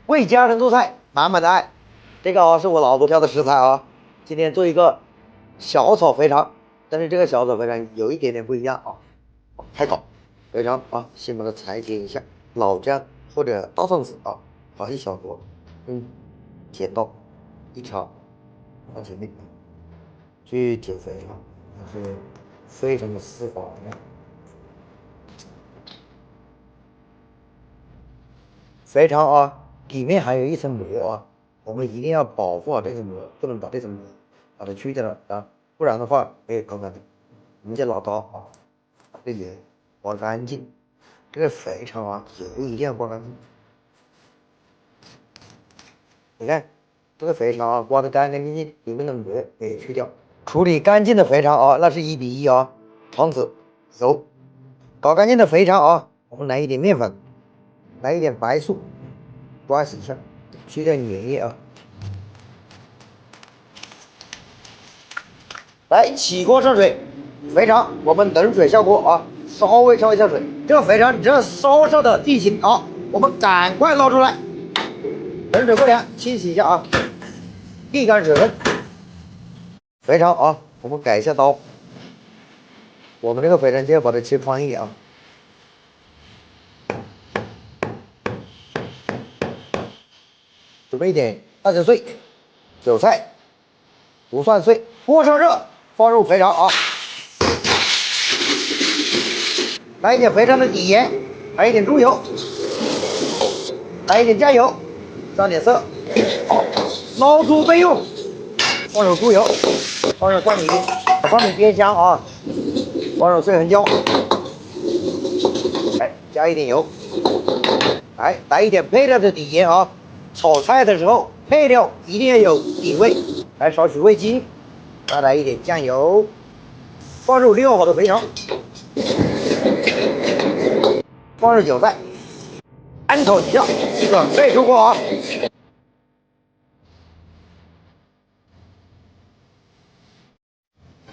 为家人做菜，满满的爱。这个是我老婆挑的食材啊。今天做一个小炒肥肠，但是这个小炒肥肠有一点点不一样啊。开烤肥肠啊，先把它裁切一下，老姜或者大蒜子啊，放一小撮，剪刀一条放前面，去减肥啊，它是非常的丝滑。肥肠啊，里面还有一层膜啊，我们一定要保护好这层膜，不能把这层膜把它去掉了啊，不然的话没有口感的。我们先拿刀啊，把这里刮干净。这个肥肠啊，油一定要刮干净。你看这个肥肠啊，刮得干干净净，里面的膜给去掉。处理干净的肥肠啊，那是1:1啊。汤匙、油，搞干净的肥肠啊，我们来一点面粉，来一点白醋，抓洗一下，去掉粘液啊。来，起锅上水，肥肠我们冷水下锅啊，稍微焯一下水。这个肥肠只要稍稍的地形啊，我们赶快捞出来，冷水过凉，清洗一下啊，沥干水分。肥肠啊，我们改一下刀，我们这个肥肠就要把它切宽一点啊。准备一点大葱碎、韭菜、不蒜碎。锅上热，放入肥肠啊，来一点肥肠的底盐，来一点猪油，来一点酱油，上点色，捞出备用。放入猪油，放入蒜米，把蒜米煸香啊，放入碎红椒，来加一点油，来一点配料的底盐啊。炒菜的时候配料一定要有底味。来少许味精，再来一点酱油，放入料好的肥肠，放入韭菜，翻炒一下，准备出锅啊。